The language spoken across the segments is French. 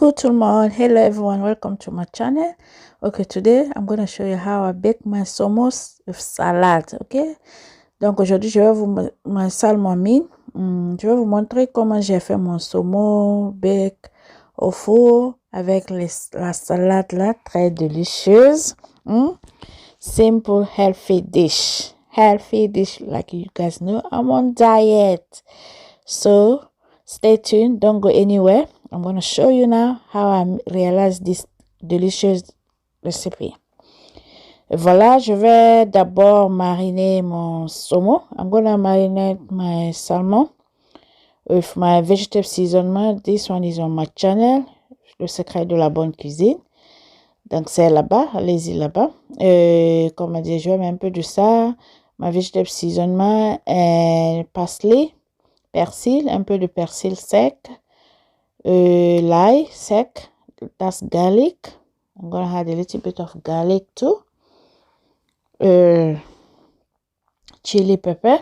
Coucou tout le monde. Hello everyone, welcome to my channel. Okay, today I'm going to show you how I bake my saumon with salad. Okay, donc aujourd'hui je vais ma salmon mine. Je vais vous montrer comment j'ai fait mon saumon bake au four avec la salade là, très délicieuse. Simple healthy dish like you guys know. I'm on diet, so stay tuned, don't go anywhere. I'm going to show you now how I realized this delicious recipe. Et voilà, je vais d'abord mariner mon saumon. I'm going to marinate my salmon with my vegetable seasoning. This one is on my channel, le secret de la bonne cuisine. Donc c'est là-bas, allez-y là-bas. Comment dire, je vais mettre un peu de ça, ma vegetable seasoning et parsley, persil, un peu de persil sec. L'ail sec, that's garlic. I'm gonna add a little bit of garlic too. Chili pepper,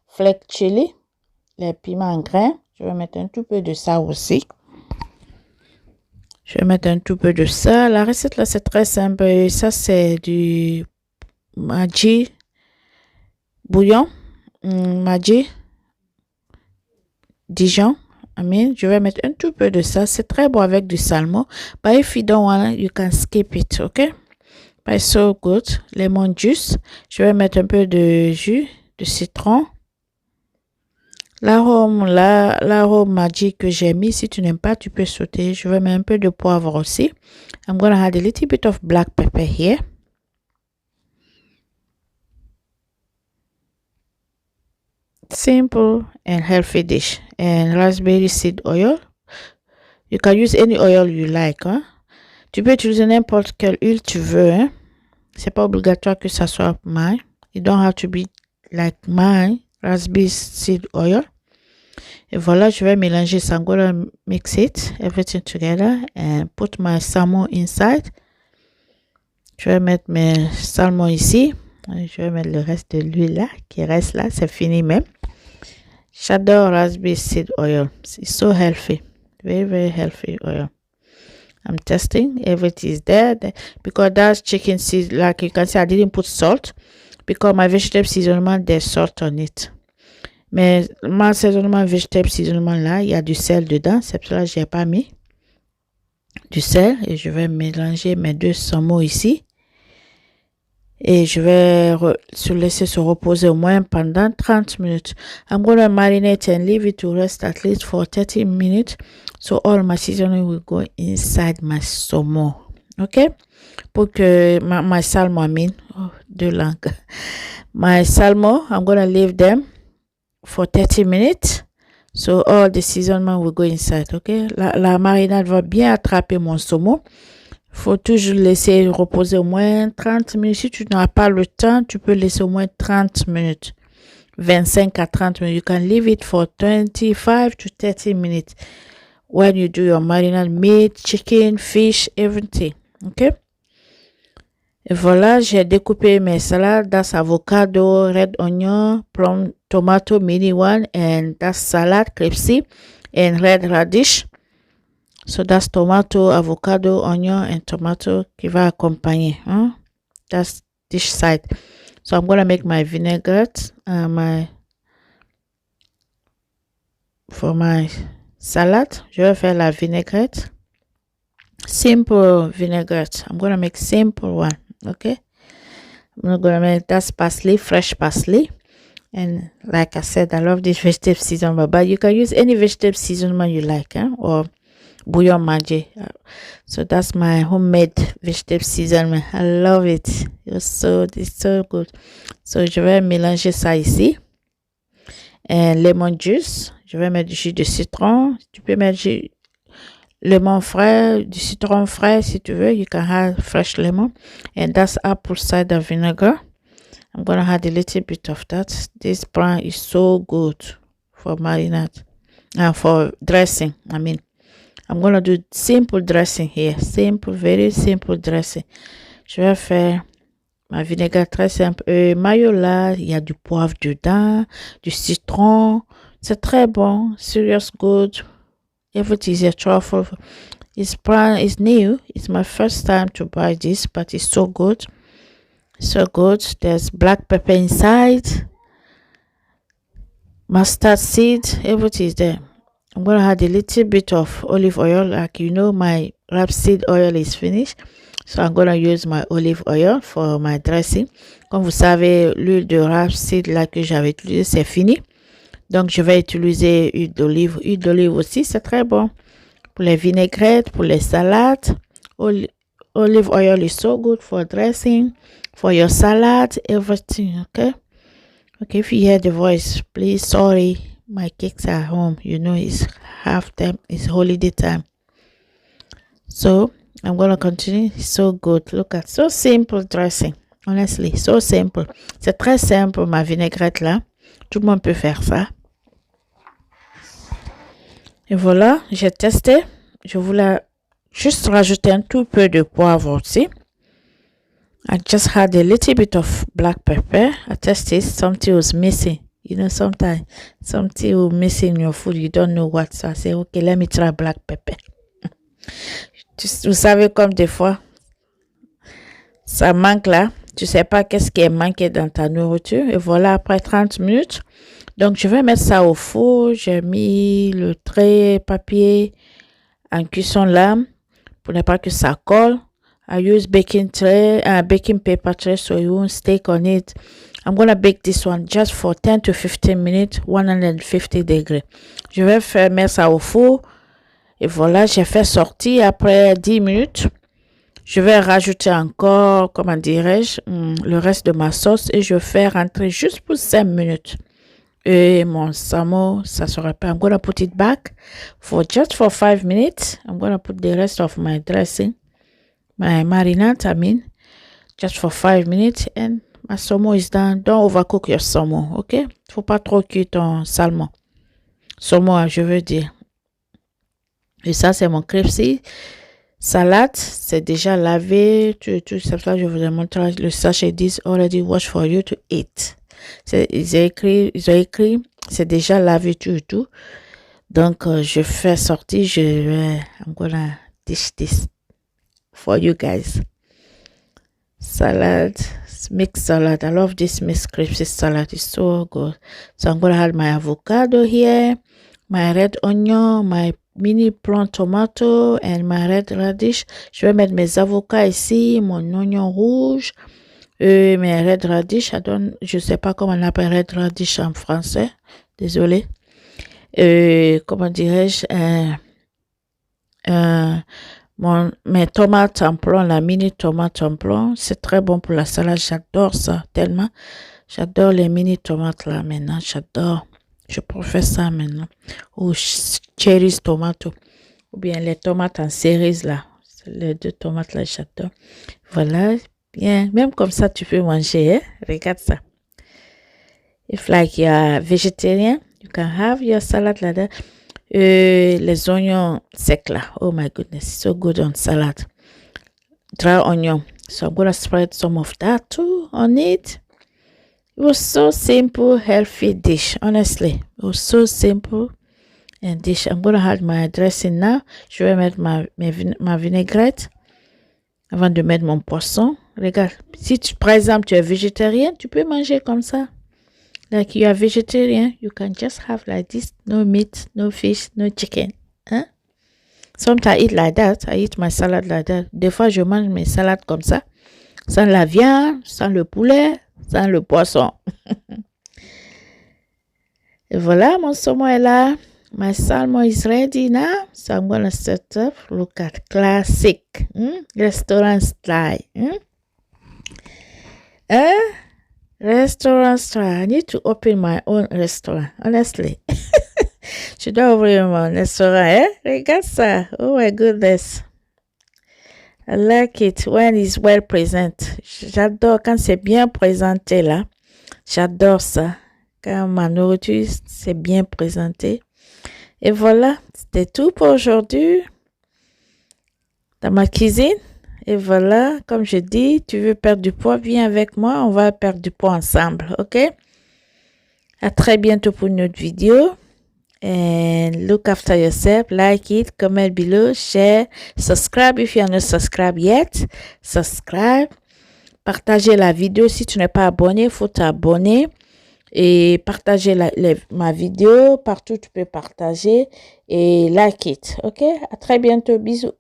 flake chili, les piments en grains. Je vais mettre un tout peu de ça aussi. Je vais mettre un tout peu de ça. La recette là c'est très simple. Ça c'est du Maggi bouillon, Maggi Dijon. Je vais mettre un tout peu de ça. C'est très bon avec du salmon. But if you don't want it, you can skip it, okay? But it's so good. Lemon juice. Je vais mettre un peu de jus de citron. L'arôme Maggi que j'ai mis, si tu n'aimes pas, tu peux sauter. Je vais mettre un peu de poivre aussi. I'm gonna add a little bit of black pepper here. Simple and healthy dish. And raspberry seed oil. You can use any oil you like. Hein? Tu peux utiliser n'importe quelle huile tu veux. Hein? C'est pas obligatoire que ça soit mine. It don't have to be like mine. Raspberry seed oil. Et voilà, je vais mélanger ça. I'm gonna mix it, everything together, and put my salmon inside. Je vais mettre mes salmons ici. Je vais mettre le reste de l'huile là, qui reste là. C'est fini même. J'adore raspberry seed oil. It's so healthy. Very, very healthy oil. I'm testing. Everything is there. Because that's chicken seed. Like you can see, I didn't put salt. Because my vegetable seasoning, there's salt on it. Mais ma vegetable seasoning là, il y a du sel dedans. C'est pour ça que je n'ai pas mis du sel. Et je vais mélanger mes deux saumons ici. Et je vais laisser se reposer au moins pendant 30 minutes. I'm going to marinate and leave it to rest at least for 30 minutes. So all my seasoning will go inside my saumon. Okay? Pour que my salmon, deux langues. My salmon, I'm going to leave them for 30 minutes. So all the seasoning will go inside. Okay? La marinade va bien attraper mon saumon. Faut toujours laisser reposer au moins 30 minutes. Si tu n'as pas le temps, tu peux laisser au moins 30 minutes. 25 à 30 minutes. You can leave it for 25 to 30 minutes. When you do your marinade, meat, chicken, fish, everything. Okay? Et voilà, j'ai découpé mes salades. That's avocado, red onion, plum, tomato, mini one, and that's salad, crepes, and red radish. So that's tomato, avocado, onion, and tomato qui va accompagner. That's dish side. So I'm going to make my vinaigrette for my salad. Je vais faire la vinaigrette. Simple vinaigrette. I'm going to make simple one. Okay. I'm going to make that's parsley, fresh parsley. And like I said, I love this vegetable seasoning. But you can use any vegetable seasoning you like. Or bouillon Maggi. So that's my homemade vegetable seasoning. I love it. It's so good. So je vais mélanger ça ici. Et lemon juice. Je vais mettre du jus de citron. Tu peux mettre du lemon frais, du citron frais si tu veux. You can add fresh lemon. And that's apple cider vinegar. I'm gonna add a little bit of that. This brand is so good for marinade. For dressing, I'm going to do simple dressing here. Simple, very simple dressing. Je vais faire ma vinaigrette très simple. Mayo là, il y a du poivre dedans, du citron. C'est très bon. Serious good. Everything is a truffle. It's new. It's my first time to buy this, but it's so good. So good. There's black pepper inside, mustard seed, everything is there. I'm going to add a little bit of olive oil. Like my rapeseed oil is finished. So I'm going to use my olive oil for my dressing. Comme vous savez, l'huile de rapeseed là que j'avais utilisée, c'est fini. Donc, je vais utiliser huile d'olive. Huile d'olive aussi, c'est très bon. Pour les vinaigrettes, pour les salades. Olive oil is so good for dressing, for your salad, everything, okay? Okay, if you hear the voice, please, sorry. My kids are home. It's half time. It's holiday time. So, I'm going to continue. It's so good. Look at, so simple dressing. Honestly, so simple. C'est très simple, ma vinaigrette là. Tout le monde peut faire ça. Et voilà, j'ai testé. Je voulais juste rajouter un tout peu de poivre aussi. I just had a little bit of black pepper. I tested. Something was missing. Sometimes something will miss in your food. You don't know what. So I say, okay, let me try black pepper. Vous savez, comme des fois, ça manque là. Tu sais pas qu'est-ce qui est manqué dans ta nourriture. Et voilà, après 30 minutes. Donc, je vais mettre ça au four. J'ai mis le trait papier en cuisson là pour ne pas que ça colle. I use baking paper tray so you won't stick on it. I'm going to bake this one just for 10 to 15 minutes, 150 degrés. Je vais mettre ça au four. Et voilà, j'ai fait sortir après 10 minutes. Je vais rajouter encore, comment dirais-je, le reste de ma sauce et je fais rentrer juste pour 5 minutes. Et mon salmon, ça sera pas. I'm going to put it back for 5 minutes. I'm going to put the rest of my dressing, my marinade, just for 5 minutes and my salmon is done. Don't overcook your salmon, ok? Faut pas trop cuire ton salmon. Saumon, je veux dire. Et ça, c'est mon crepes salade. C'est déjà lavé. Tout ça, je vous ai montré. Le sachet dit already washed for you to eat. Ils ont écrit, c'est déjà lavé tout. Donc, je fais sortir. I'm gonna dish this for you guys. Salad, mixed salad. I love this mixed crepes salad. It's so good. So I'm gonna add my avocado here, my red onion, my mini plant tomato and my red radish. Je vais mettre mes avocats ici, mon oignon rouge, mes red radish. Je sais pas comment on appelle red radish en français. Désolé. Comment dirais-je? Mes tomates en plomb, la mini tomate en plomb, c'est très bon pour la salade. J'adore ça tellement. J'adore les mini tomates là maintenant. J'adore. Je préfère ça maintenant. Ou cherries tomato. Ou bien les tomates en cerises là. Les 2 tomates là, j'adore. Voilà. Bien. Même comme ça, tu peux manger. Hein? Regarde ça. If like you're vegetarian, you can have your salad like that. Les oignons secs là. Oh my goodness. So good on salad. Dry onion. So I'm going to spread some of that too on it. It was so simple, healthy dish. Honestly, it was so simple and dish. I'm going to add my dressing now. Je vais mettre ma vinaigrette avant de mettre mon poisson. Regarde, si par exemple tu es végétarien, tu peux manger comme ça. Like you are vegetarian, you can just have like this. No meat, no fish, no chicken. Hein? Sometimes I eat like that. I eat my salad like that. Des fois, je mange mes salades comme ça. Sans la viande, sans le poulet, sans le poisson. Et voilà, mon saumon est là. My salmon is ready now. So I'm going to set up. Look at classic. Restaurant style. Restaurant style. I need to open my own restaurant. Honestly. Je dois ouvrir mon restaurant. Regarde ça. Oh my goodness. I like it when it's well presented. J'adore quand c'est bien présenté là. J'adore ça. Quand ma nourriture c'est bien présenté. Et voilà, c'était tout pour aujourd'hui dans ma cuisine. Et voilà, comme je dis, tu veux perdre du poids, viens avec moi, on va perdre du poids ensemble, ok? À très bientôt pour une autre vidéo. And look after yourself. Like it, comment below, share, subscribe if you are not subscribed yet. Subscribe. Partagez la vidéo. Si tu n'es pas abonné, il faut t'abonner. Et partagez ma vidéo. Partout, tu peux partager. Et like it. OK? À très bientôt. Bisous.